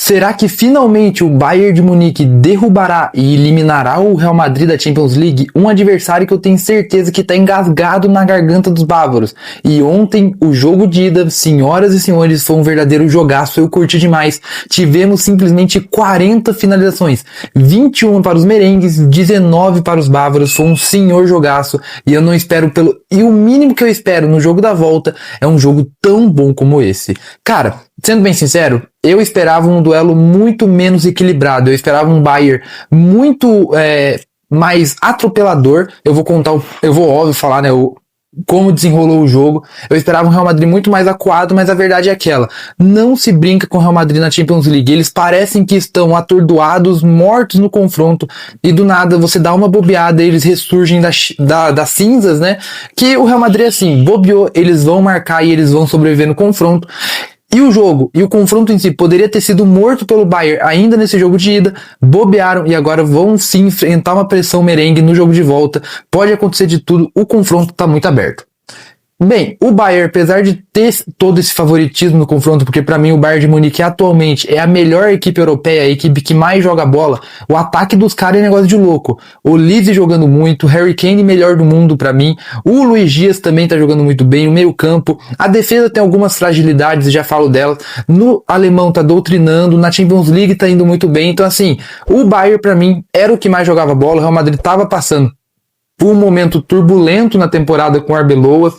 Será que finalmente o Bayern de Munique derrubará e eliminará o Real Madrid da Champions League? Um adversário que eu tenho certeza que está engasgado na garganta dos bávaros. E ontem, o jogo de ida, senhoras e senhores, foi um verdadeiro jogaço, eu curti demais. Tivemos simplesmente 40 finalizações, 21 para os merengues, 19 para os bávaros, foi um senhor jogaço. E eu não espero E o mínimo que eu espero no jogo da volta é um jogo tão bom como esse. Cara, sendo bem sincero, eu esperava um duelo muito menos equilibrado. Eu esperava um Bayern muito mais atropelador. Eu vou óbvio falar, né, como desenrolou o jogo. Eu esperava um Real Madrid muito mais acuado, mas a verdade é aquela. Não se brinca com o Real Madrid na Champions League. Eles parecem que estão atordoados, mortos no confronto, e do nada você dá uma bobeada e eles ressurgem das cinzas, né? Que o Real Madrid, assim, bobeou, eles vão marcar e eles vão sobreviver no confronto. E o jogo, e o confronto em si, poderia ter sido morto pelo Bayern ainda nesse jogo de ida, bobearam e agora vão sim enfrentar uma pressão merengue no jogo de volta. Pode acontecer de tudo, o confronto está muito aberto. Bem, o Bayern, apesar de ter todo esse favoritismo no confronto, porque para mim o Bayern de Munique atualmente é a melhor equipe europeia, a equipe que mais joga bola, o ataque dos caras é negócio de louco. O Lise jogando muito, Harry Kane melhor do mundo para mim, o Luis Dias também tá jogando muito bem, o meio campo, a defesa tem algumas fragilidades, já falo delas, no alemão tá doutrinando, na Champions League tá indo muito bem, então assim, o Bayern para mim era o que mais jogava bola, o Real Madrid tava passando por um momento turbulento na temporada com o Arbeloa.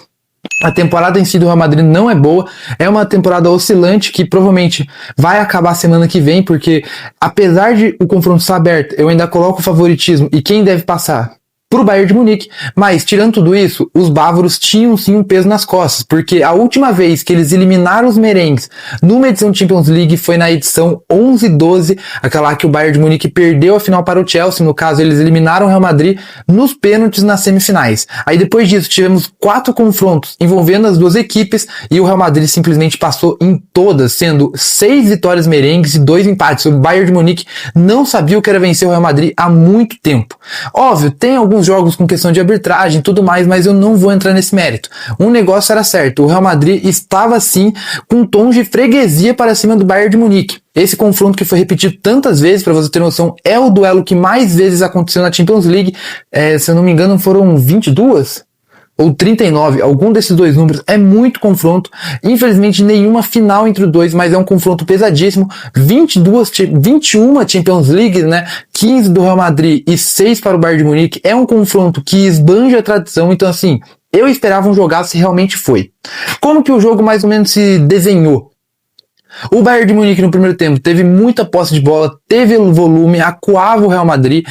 A temporada em si do Real Madrid não é boa, é uma temporada oscilante que provavelmente vai acabar semana que vem, porque apesar de o confronto estar aberto, eu ainda coloco o favoritismo e quem deve passar pro Bayern de Munique, mas tirando tudo isso, os bávaros tinham sim um peso nas costas, porque a última vez que eles eliminaram os merengues numa edição de Champions League foi na edição 11-12, aquela que o Bayern de Munique perdeu a final para o Chelsea, no caso eles eliminaram o Real Madrid nos pênaltis nas semifinais. Aí depois disso tivemos 4 confrontos envolvendo as duas equipes e o Real Madrid simplesmente passou em todas, sendo 6 vitórias merengues e 2 empates. O Bayern de Munique não sabia o que era vencer o Real Madrid há muito tempo. Óbvio, tem alguns jogos com questão de arbitragem e tudo mais, mas eu não vou entrar nesse mérito. Um negócio era certo, o Real Madrid estava sim com tons de freguesia para cima do Bayern de Munique. Esse confronto que foi repetido tantas vezes, para você ter noção, é o duelo que mais vezes aconteceu na Champions League. Se eu não me engano foram 22 ou 39, algum desses dois números, é muito confronto, infelizmente nenhuma final entre os dois, mas é um confronto pesadíssimo, 21 Champions League, né, 15 do Real Madrid e 6 para o Bayern de Munique, é um confronto que esbanja a tradição, então assim, eu esperava um jogaço e realmente foi. Como que o jogo mais ou menos se desenhou? O Bayern de Munique no primeiro tempo teve muita posse de bola, teve volume, acuava o Real Madrid,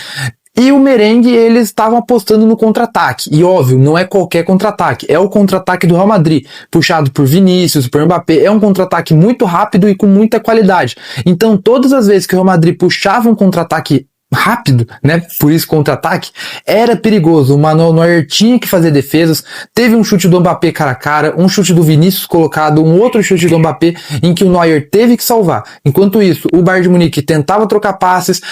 e o merengue, eles estavam apostando no contra-ataque. E óbvio, não é qualquer contra-ataque. É o contra-ataque do Real Madrid, puxado por Vinícius, por Mbappé. É um contra-ataque muito rápido e com muita qualidade. Então, todas as vezes que o Real Madrid puxava um contra-ataque rápido, né, por isso contra-ataque, era perigoso. O Manuel Neuer tinha que fazer defesas, teve um chute do Mbappé cara a cara, um chute do Vinícius colocado, um outro chute do Mbappé em que o Neuer teve que salvar. Enquanto isso, o Bayern de Munique tentava trocar passes,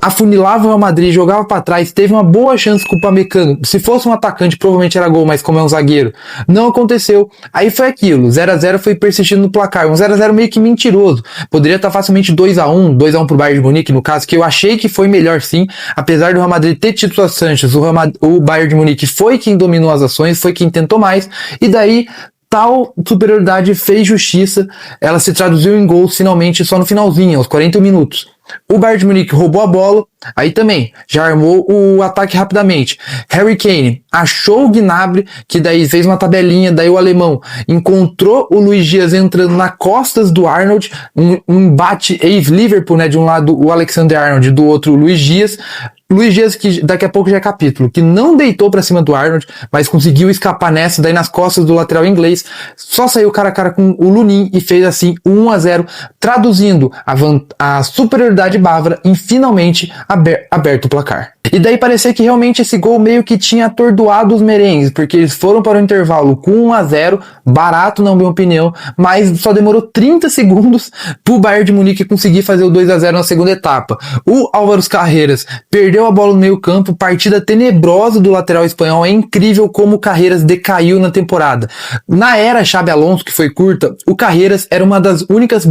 afunilava o Real Madrid, jogava pra trás, teve uma boa chance com o Upamecano. Se fosse um atacante, provavelmente era gol, mas como é um zagueiro, não aconteceu. Aí foi aquilo, 0-0 foi persistindo no placar, um 0-0 meio que mentiroso. Poderia estar facilmente 2-1 pro Bayern de Munique, no caso, que eu achei que foi melhor sim, apesar do Real Madrid ter tido suas chances, o Bayern de Munique foi quem dominou as ações, foi quem tentou mais, e daí tal superioridade fez justiça, ela se traduziu em gols finalmente só no finalzinho, aos 41 minutos. O Bayern de Munique roubou a bola, aí também já armou o ataque rapidamente. Harry Kane achou o Gnabry, que daí fez uma tabelinha, daí o alemão encontrou o Luis Dias entrando nas costas do Arnold, um embate ex-Liverpool, né, de um lado o Alexander-Arnold, do outro o Luis Dias. Luis Dias, que daqui a pouco já é capítulo, que não deitou pra cima do Arnold, mas conseguiu escapar nessa, daí nas costas do lateral inglês, só saiu cara a cara com o Lunin e fez assim 1-0, traduzindo a superioridade bávara em finalmente aberto o placar. E daí parecia que realmente esse gol meio que tinha atordoado os merengues, porque eles foram para o intervalo com 1-0, barato na minha opinião, mas só demorou 30 segundos pro Bayern de Munique conseguir fazer o 2-0 na segunda etapa. O Álvaro Carreiras perdeu perdeu a bola no meio campo, partida tenebrosa do lateral espanhol. É incrível como o Carreras decaiu na temporada. Na era Xabi Alonso, que foi curta, o Carreras era uma das únicas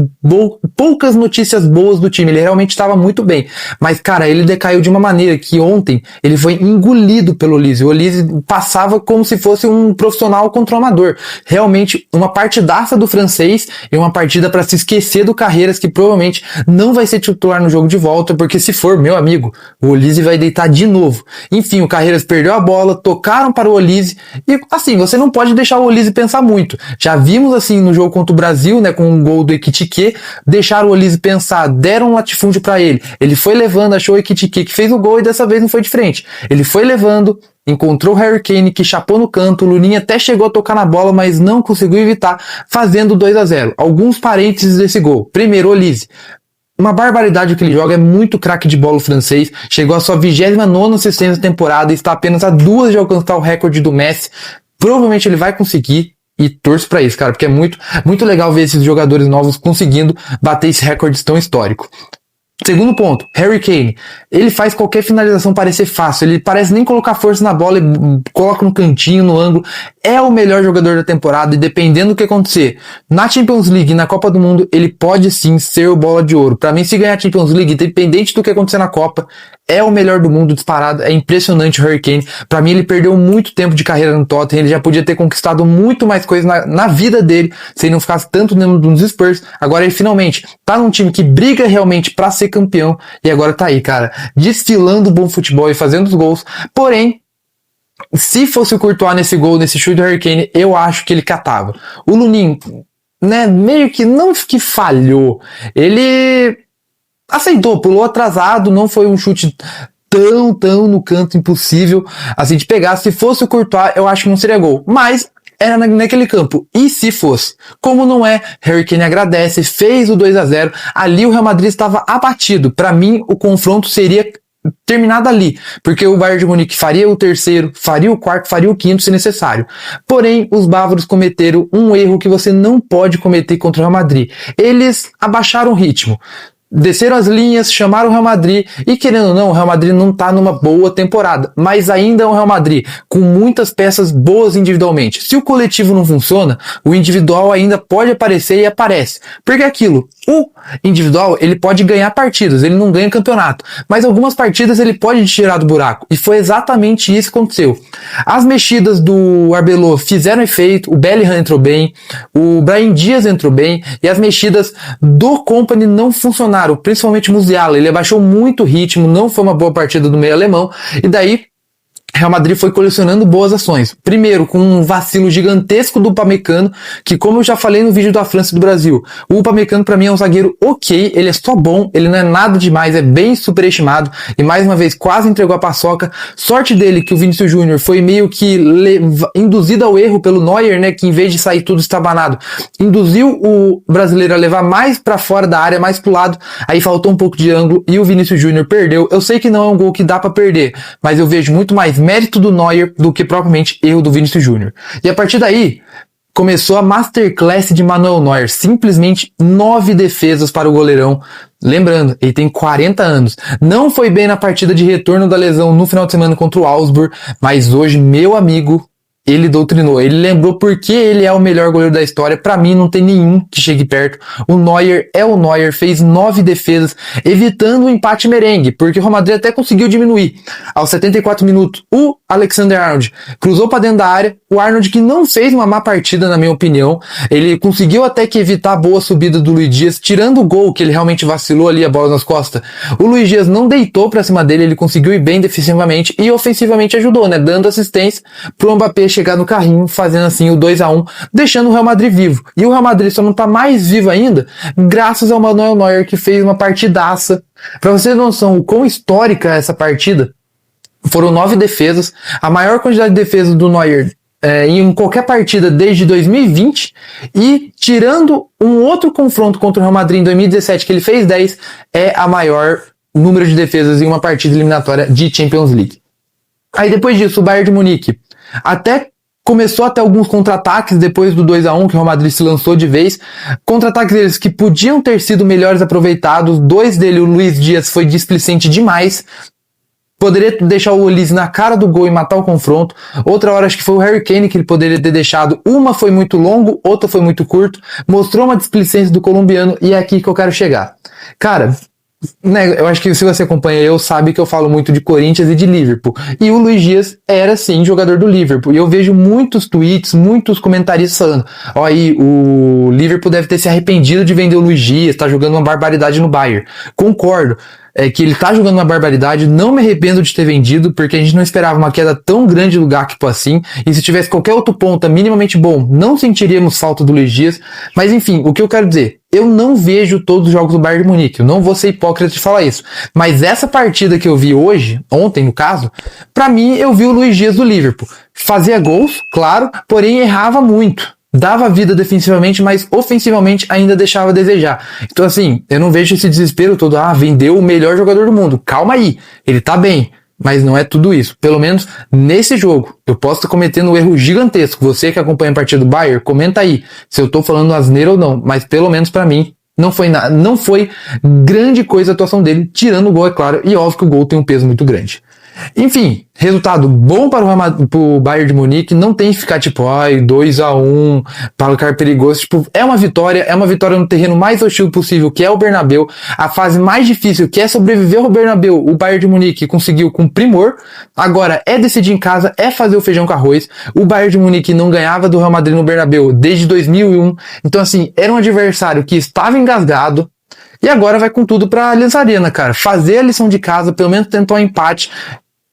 poucas notícias boas do time. Ele realmente estava muito bem. Mas, cara, ele decaiu de uma maneira que ontem ele foi engolido pelo Olise. O Olise passava como se fosse um profissional contra um amador. Realmente, uma partidaça do francês e uma partida para se esquecer do Carreras, que provavelmente não vai ser titular no jogo de volta, porque se for, meu amigo, o Olise vai deitar de novo. Enfim, o Carreras perdeu a bola, tocaram para o Olise e, assim, você não pode deixar o Olise pensar muito. Já vimos, assim, no jogo contra o Brasil, né, com um gol do Ekitike, deixaram o Olise pensar, deram um latifúndio para ele. Ele foi levando, achou o Ekitike que fez o gol e dessa vez não foi de frente. Ele foi levando, encontrou o Harry Kane, que chapou no canto, o Lunin até chegou a tocar na bola, mas não conseguiu evitar, fazendo 2-0. Alguns parênteses desse gol. Primeiro, Olise. Uma barbaridade o que ele joga, é muito craque de bola o francês, chegou à sua 29ª assistência da temporada e está apenas a 2 de alcançar o recorde do Messi. Provavelmente ele vai conseguir e torço pra isso, cara, porque é muito, muito legal ver esses jogadores novos conseguindo bater esse recorde tão histórico. Segundo ponto, Harry Kane. Ele faz qualquer finalização parecer fácil. Ele parece nem colocar força na bola e coloca no cantinho, no ângulo. É o melhor jogador da temporada e dependendo do que acontecer na Champions League e na Copa do Mundo, ele pode sim ser o bola de ouro. Pra mim, se ganhar a Champions League, independente do que acontecer na Copa, é o melhor do mundo disparado. É impressionante o Harry Kane. Pra mim, ele perdeu muito tempo de carreira no Tottenham. Ele já podia ter conquistado muito mais coisas na vida dele, se ele não ficasse tanto nos Spurs. Agora ele finalmente tá num time que briga realmente pra ser campeão. E agora tá aí, cara, desfilando bom futebol e fazendo os gols. Porém, se fosse o Courtois nesse gol, nesse chute do Harry Kane, eu acho que ele catava. O Lunin, né, meio que não que falhou. Ele aceitou, pulou atrasado, não foi um chute tão no canto impossível assim de pegar. Se fosse o Courtois, eu acho que não seria gol. Mas era naquele campo. E se fosse? Como não é, Harry Kane agradece, fez o 2-0. Ali o Real Madrid estava abatido. Para mim, o confronto seria terminado ali, porque o Bayern de Munique faria o terceiro, faria o quarto, faria o quinto se necessário. Porém, os bávaros cometeram um erro que você não pode cometer contra o Real Madrid. Eles abaixaram o ritmo. Desceram as linhas, chamaram o Real Madrid e, querendo ou não, o Real Madrid não tá numa boa temporada, mas ainda é um Real Madrid com muitas peças boas individualmente. Se o coletivo não funciona, o individual ainda pode aparecer e aparece. Porque aquilo, o individual, ele pode ganhar partidas, ele não ganha campeonato, mas algumas partidas ele pode tirar do buraco. E foi exatamente isso que aconteceu. As mexidas do Arbeloa fizeram efeito, o Bellingham entrou bem, o Brahim Dias entrou bem, e as mexidas do Kompany não funcionaram. Principalmente o Musiala, ele abaixou muito o ritmo, não foi uma boa partida do meio alemão, e daí Real Madrid foi colecionando boas ações. Primeiro, com um vacilo gigantesco do Upamecano, que como eu já falei no vídeo da França e do Brasil, o Upamecano pra mim é um zagueiro ok, ele é só bom, ele não é nada demais, é bem superestimado, e mais uma vez quase entregou a paçoca. Sorte dele que o Vinícius Júnior foi meio que induzido ao erro pelo Neuer, né, que em vez de sair tudo estabanado, induziu o brasileiro a levar mais pra fora da área, mais pro lado, aí faltou um pouco de ângulo, e o Vinícius Júnior perdeu. Eu sei que não é um gol que dá pra perder, mas eu vejo muito mais mérito do Neuer do que propriamente erro do Vinícius Júnior. E a partir daí, começou a masterclass de Manuel Neuer. Simplesmente 9 defesas para o goleirão. Lembrando, ele tem 40 anos. Não foi bem na partida de retorno da lesão no final de semana contra o Augsburg, mas hoje, meu amigo, ele doutrinou, ele lembrou porque ele é o melhor goleiro da história. Pra mim não tem nenhum que chegue perto. O Neuer é o Neuer, fez 9 defesas, evitando o empate merengue, porque o Real Madrid até conseguiu diminuir. Aos 74 minutos, o Alexander-Arnold cruzou pra dentro da área, o Arnold que não fez uma má partida na minha opinião, ele conseguiu até que evitar a boa subida do Luiz Dias, tirando o gol que ele realmente vacilou ali, a bola nas costas. O Luiz Dias não deitou pra cima dele, ele conseguiu ir bem defensivamente e ofensivamente ajudou, né, dando assistência pro Mbappé chegar no carrinho, fazendo assim o 2-1, deixando o Real Madrid vivo. E o Real Madrid só não tá mais vivo ainda graças ao Manuel Neuer, que fez uma partidaça. Pra vocês terem noção o quão histórica é essa partida, foram 9 defesas, a maior quantidade de defesas do Neuer em qualquer partida desde 2020, e tirando um outro confronto contra o Real Madrid em 2017, que ele fez 10, é a maior número de defesas em uma partida eliminatória de Champions League. Aí depois disso, o Bayern de Munique até começou a ter alguns contra-ataques depois do 2-1, que o Real Madrid se lançou de vez. Contra-ataques deles que podiam ter sido melhores aproveitados. 2 dele, o Luiz Dias, foi displicente demais. Poderia deixar o Olise na cara do gol e matar o confronto. Outra hora acho que foi o Harry Kane que ele poderia ter deixado. Uma foi muito longo, outra foi muito curto. Mostrou uma displicência do colombiano e é aqui que eu quero chegar. Cara, né, eu acho que se você acompanha eu, sabe que eu falo muito de Corinthians e de Liverpool. E o Luís Dias era sim jogador do Liverpool. E eu vejo muitos tweets, muitos comentaristas falando: ó, aí, o Liverpool deve ter se arrependido de vender o Luís Dias, tá jogando uma barbaridade no Bayern. Concordo. É que ele tá jogando uma barbaridade, não me arrependo de ter vendido, porque a gente não esperava uma queda tão grande do Gakpo assim, e se tivesse qualquer outro ponta minimamente bom, não sentiríamos falta do Luís Dias, mas enfim, o que eu quero dizer, eu não vejo todos os jogos do Bayern de Munique, eu não vou ser hipócrita de falar isso, mas essa partida que eu vi hoje, ontem no caso, pra mim eu vi o Luís Dias do Liverpool, fazia gols, claro, porém errava muito. Dava vida defensivamente, mas ofensivamente ainda deixava a desejar. Então assim, eu não vejo esse desespero todo, vendeu o melhor jogador do mundo. Calma aí, ele tá bem, mas não é tudo isso. Pelo menos nesse jogo, eu posso estar cometendo um erro gigantesco. Você que acompanha a partida do Bayern, comenta aí se eu tô falando asneira ou não, mas pelo menos pra mim, não foi nada, não foi grande coisa a atuação dele, tirando o gol, é claro, e óbvio que o gol tem um peso muito grande. Enfim, resultado bom para o Bayern de Munique, não tem que ficar tipo, 2-1, placar perigoso, tipo, é uma vitória no terreno mais hostil possível, que é o Bernabéu, a fase mais difícil, que é sobreviver ao Bernabéu, o Bayern de Munique conseguiu com primor, agora é decidir em casa, é fazer o feijão com arroz, o Bayern de Munique não ganhava do Real Madrid no Bernabéu desde 2001, então assim, era um adversário que estava engasgado, e agora vai com tudo pra Allianz Arena, cara, fazer a lição de casa, pelo menos tentar um empate,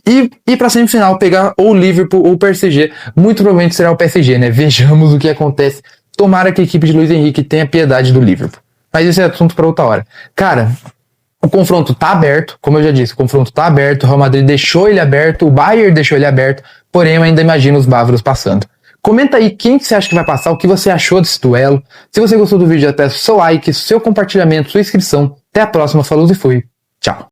e ir pra semifinal, pegar ou o Liverpool ou o PSG. Muito provavelmente será o PSG, né? Vejamos o que acontece. Tomara que a equipe de Luiz Henrique tenha piedade do Liverpool. Mas esse é assunto para outra hora. Cara, o confronto tá aberto. Como eu já disse, o confronto tá aberto. O Real Madrid deixou ele aberto. O Bayern deixou ele aberto. Porém, eu ainda imagino os bávaros passando. Comenta aí quem que você acha que vai passar, o que você achou desse duelo. Se você gostou do vídeo, eu peço seu like, seu compartilhamento, sua inscrição. Até a próxima. Falou e fui. Tchau.